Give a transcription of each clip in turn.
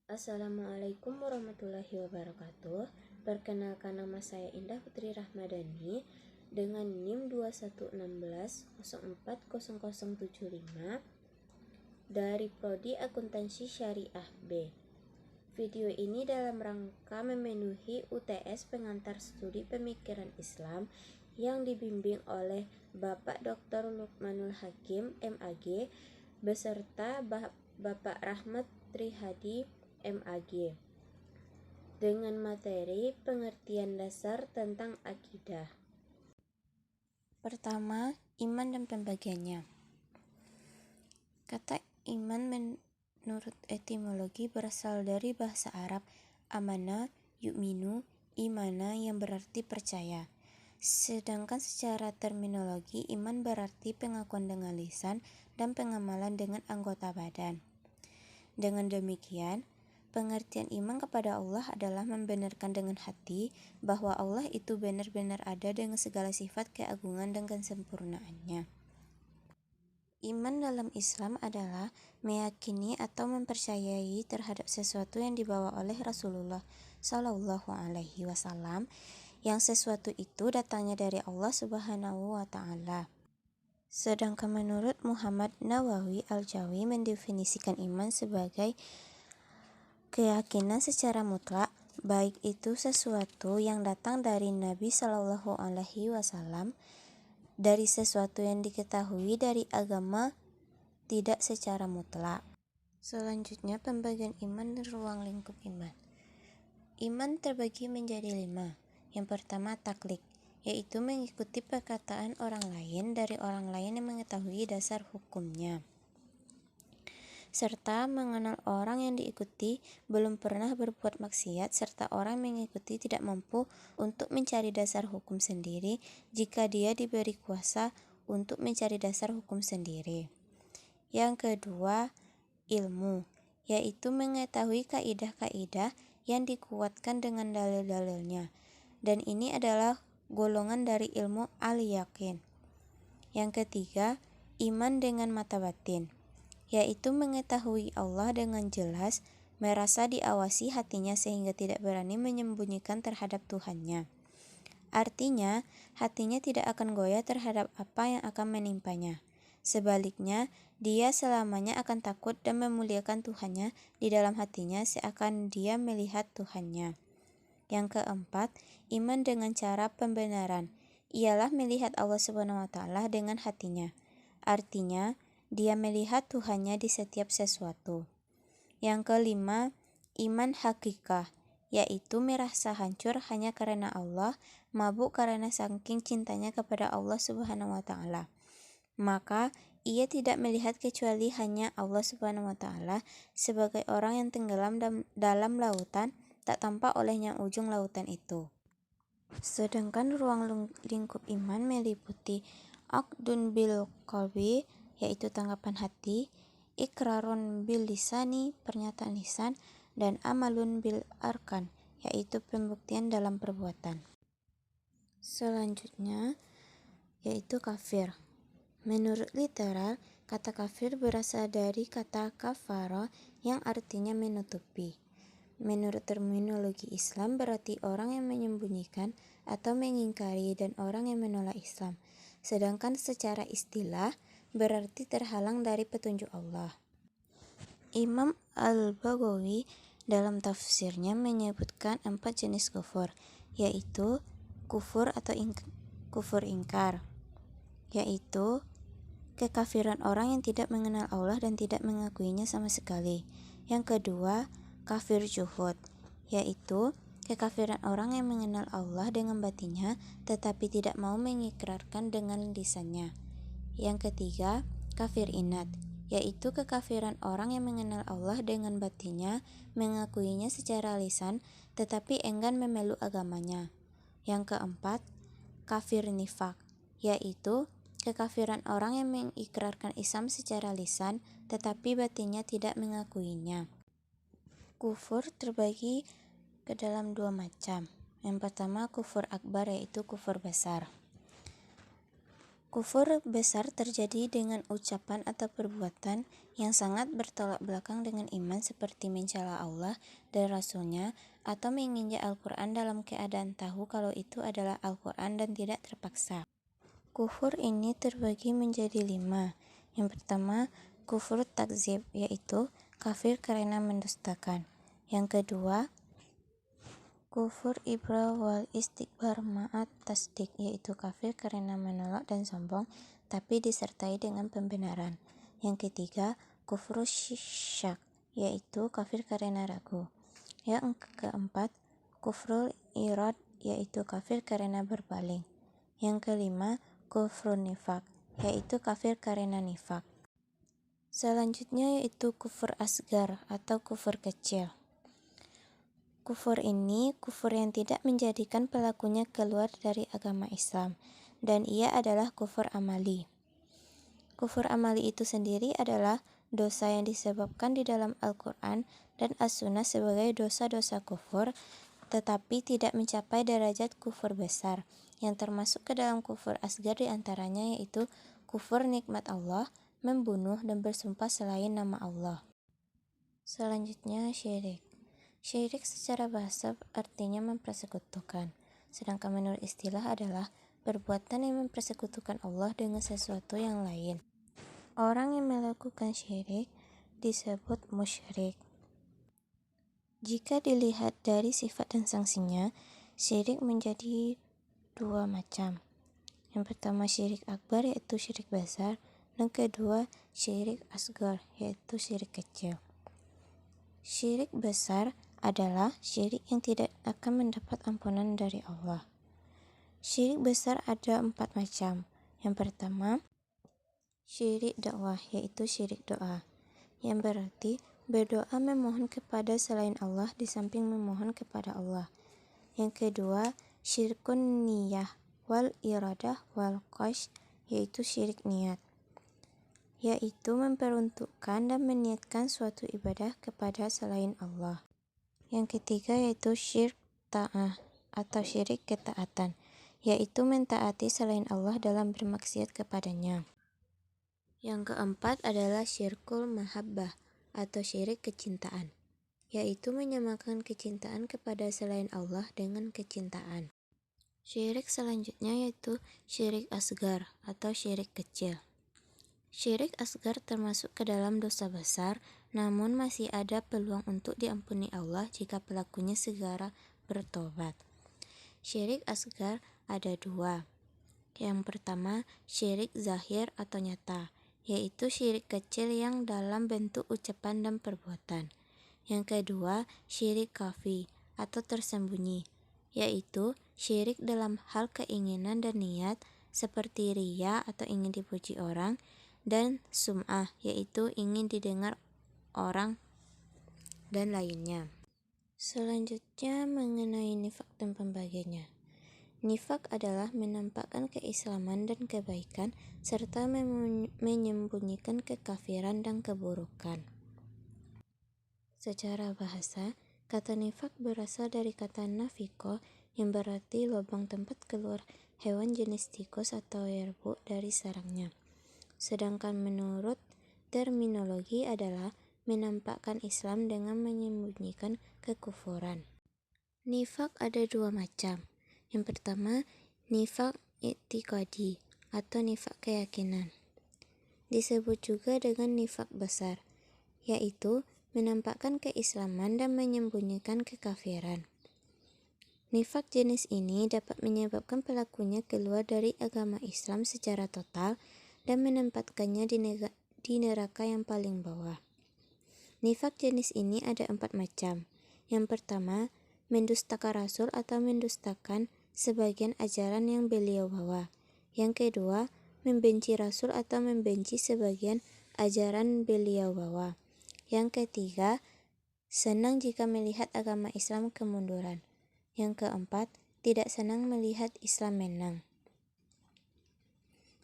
Assalamualaikum warahmatullahi wabarakatuh. Perkenalkan, nama saya Indah Putri Rahmadani dengan NIM 2116040075 dari Prodi Akuntansi Syariah B. Video ini dalam rangka memenuhi UTS pengantar studi pemikiran Islam yang dibimbing oleh Bapak Dr. Lukmanul Hakim MAG beserta Bapak Rahmat Trihadi MAG dengan materi pengertian dasar tentang akidah. Pertama, iman dan pembagiannya. Kata iman menurut etimologi berasal dari bahasa Arab amana yu'minu imana yang berarti percaya. Sedangkan secara terminologi iman berarti pengakuan dengan lisan dan pengamalan dengan anggota badan. Dengan demikian, pengertian iman kepada Allah adalah membenarkan dengan hati bahwa Allah itu benar-benar ada dengan segala sifat keagungan dan kesempurnaannya. Iman dalam Islam adalah meyakini atau mempercayai terhadap sesuatu yang dibawa oleh Rasulullah Shallallahu Alaihi Wasallam, yang sesuatu itu datangnya dari Allah Subhanahu Wa Taala. Sedangkan menurut Muhammad Nawawi Al-Jawi mendefinisikan iman sebagai keyakinan secara mutlak, baik itu sesuatu yang datang dari Nabi Shallallahu Alaihi Wasallam, dari sesuatu yang diketahui dari agama, tidak secara mutlak. Selanjutnya, pembagian iman dan ruang lingkup iman. Iman terbagi menjadi 5. Yang pertama, taklid, yaitu mengikuti perkataan orang lain dari orang lain yang mengetahui dasar hukumnya, serta mengenal orang yang diikuti belum pernah berbuat maksiat, serta orang mengikuti tidak mampu untuk mencari dasar hukum sendiri jika dia diberi kuasa untuk mencari dasar hukum sendiri. Yang kedua, ilmu, yaitu mengetahui kaidah-kaidah yang dikuatkan dengan dalil-dalilnya, dan ini adalah golongan dari ilmu al-yakin. Yang ketiga, iman dengan mata batin, yaitu mengetahui Allah dengan jelas, merasa diawasi hatinya sehingga tidak berani menyembunyikan terhadap Tuhannya. Artinya, hatinya tidak akan goyah terhadap apa yang akan menimpanya. Sebaliknya, dia selamanya akan takut dan memuliakan Tuhannya di dalam hatinya seakan dia melihat Tuhannya. Yang keempat, iman dengan cara pembenaran, ialah melihat Allah Subhanahu wa Ta'ala dengan hatinya. Artinya, dia melihat Tuhannya di setiap sesuatu. Yang kelima, iman hakikah, yaitu merasa hancur hanya karena Allah, mabuk karena saking cintanya kepada Allah Subhanahu wa Ta'ala. Maka ia tidak melihat kecuali hanya Allah Subhanahu wa Ta'ala, sebagai orang yang tenggelam dalam lautan, tak tampak olehnya ujung lautan itu. Sedangkan ruang lingkup iman meliputi aqdun bil qalbi, yaitu tanggapan hati, ikrarun bil lisani, pernyataan lisan, dan amalun bil arkan, yaitu pembuktian dalam perbuatan. Selanjutnya, yaitu kafir. Menurut literal, kata kafir berasal dari kata kafara yang artinya menutupi. Menurut terminologi Islam berarti orang yang menyembunyikan atau mengingkari dan orang yang menolak Islam. Sedangkan secara istilah berarti terhalang dari petunjuk Allah. Imam Al-Baghawi dalam tafsirnya menyebutkan 4 jenis kufur, yaitu kufur atau kufur ingkar, yaitu kekafiran orang yang tidak mengenal Allah dan tidak mengakuinya sama sekali. Yang kedua, kafir juhud, yaitu kekafiran orang yang mengenal Allah dengan batinnya tetapi tidak mau mengikrarkan dengan lisannya. Yang ketiga, kafir inad, yaitu kekafiran orang yang mengenal Allah dengan batinnya, mengakuinya secara lisan tetapi enggan memeluk agamanya. Yang keempat, kafir nifak, yaitu kekafiran orang yang mengikrarkan Islam secara lisan tetapi batinnya tidak mengakuinya. Kufur terbagi ke dalam 2 macam. Yang pertama, kufur akbar, yaitu kufur besar. Kufur besar terjadi dengan ucapan atau perbuatan yang sangat bertolak belakang dengan iman, seperti mencela Allah dan Rasul-Nya, atau menginjak Al-Quran dalam keadaan tahu kalau itu adalah Al-Quran dan tidak terpaksa. Kufur ini terbagi menjadi 5. Yang pertama, kufur takzib, yaitu kafir karena mendustakan. Yang kedua, kufur ibra wal istikbar ma'at tasdik, yaitu kafir karena menolak dan sombong tapi disertai dengan pembenaran. Yang ketiga, kufur syak, yaitu kafir karena ragu. Yang keempat, kufrul irad, yaitu kafir karena berpaling. Yang kelima, kufur nifak, yaitu kafir karena nifak. Selanjutnya yaitu kufur asgar atau kufur kecil. Kufur ini kufur yang tidak menjadikan pelakunya keluar dari agama Islam, dan ia adalah kufur amali. Kufur amali itu sendiri adalah dosa yang disebabkan di dalam Al-Quran dan As-Sunnah sebagai dosa-dosa kufur, tetapi tidak mencapai derajat kufur besar, yang termasuk ke dalam kufur asgar diantaranya yaitu kufur nikmat Allah, membunuh dan bersumpah selain nama Allah. Selanjutnya syirik. Syirik secara bahasa artinya mempersekutukan, sedangkan menurut istilah adalah perbuatan yang mempersekutukan Allah dengan sesuatu yang lain. Orang yang melakukan syirik disebut musyrik. Jika dilihat dari sifat dan sanksinya, syirik menjadi 2 macam. Yang pertama syirik akbar, yaitu syirik besar, dan kedua syirik asgar, yaitu syirik kecil. Syirik besar adalah syirik yang tidak akan mendapat ampunan dari Allah. Syirik besar ada 4 macam. Yang pertama, syirik dakwah, yaitu syirik doa, yang berarti berdoa memohon kepada selain Allah di samping memohon kepada Allah. Yang kedua, syirkun niyah wal iradah wal qasd, yaitu syirik niat, yaitu memperuntukkan dan meniatkan suatu ibadah kepada selain Allah. Yang ketiga yaitu syirik ta'ah atau syirik ketaatan, yaitu mentaati selain Allah dalam bermaksiat kepadanya. Yang keempat adalah syirkul mahabbah atau syirik kecintaan, yaitu menyamakan kecintaan kepada selain Allah dengan kecintaan. Syirik selanjutnya yaitu syirik asgar atau syirik kecil. Syirik asgar termasuk ke dalam dosa besar, namun masih ada peluang untuk diampuni Allah jika pelakunya segera bertobat. Syirik asgar ada 2. Yang pertama, syirik zahir atau nyata, yaitu syirik kecil yang dalam bentuk ucapan dan perbuatan. Yang kedua, syirik khafi atau tersembunyi, yaitu syirik dalam hal keinginan dan niat, seperti riya atau ingin dipuji orang, dan sum'ah, yaitu ingin didengar orang dan lainnya. Selanjutnya mengenai nifak dan pembagiannya. Nifak adalah menampakkan keislaman dan kebaikan serta menyembunyikan kekafiran dan keburukan. Secara bahasa, kata nifak berasal dari kata nafiko yang berarti lubang tempat keluar hewan jenis tikus atau yerbuk dari sarangnya. Sedangkan menurut terminologi adalah menampakkan Islam dengan menyembunyikan kekufuran. Nifak ada 2 macam. Yang pertama, nifak i'tiqadi atau nifak keyakinan. Disebut juga dengan nifak besar, yaitu menampakkan keislaman dan menyembunyikan kekafiran. Nifak jenis ini dapat menyebabkan pelakunya keluar dari agama Islam secara total dan menempatkannya di neraka yang paling bawah. Nifak jenis ini ada 4 macam. Yang pertama, mendustakan Rasul atau mendustakan sebagian ajaran yang beliau bawa. Yang kedua, membenci Rasul atau membenci sebagian ajaran beliau bawa. Yang ketiga, senang jika melihat agama Islam kemunduran. Yang keempat, tidak senang melihat Islam menang.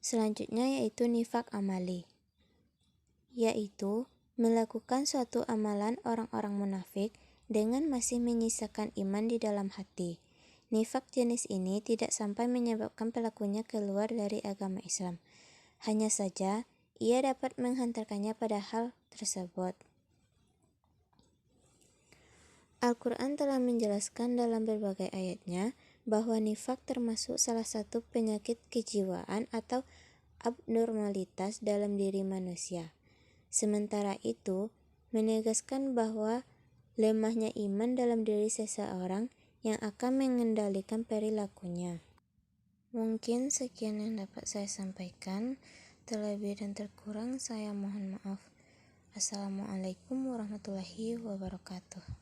Selanjutnya yaitu nifak amali, yaitu melakukan suatu amalan orang-orang munafik dengan masih menyisakan iman di dalam hati. Nifak jenis ini tidak sampai menyebabkan pelakunya keluar dari agama Islam. Hanya saja, ia dapat menghantarkannya pada hal tersebut. Al-Quran telah menjelaskan dalam berbagai ayatnya bahwa nifak termasuk salah satu penyakit kejiwaan atau abnormalitas dalam diri manusia. Sementara itu, menegaskan bahwa lemahnya iman dalam diri seseorang yang akan mengendalikan perilakunya. Mungkin sekian yang dapat saya sampaikan. Terlebih dan terkurang saya mohon maaf. Assalamualaikum warahmatullahi wabarakatuh.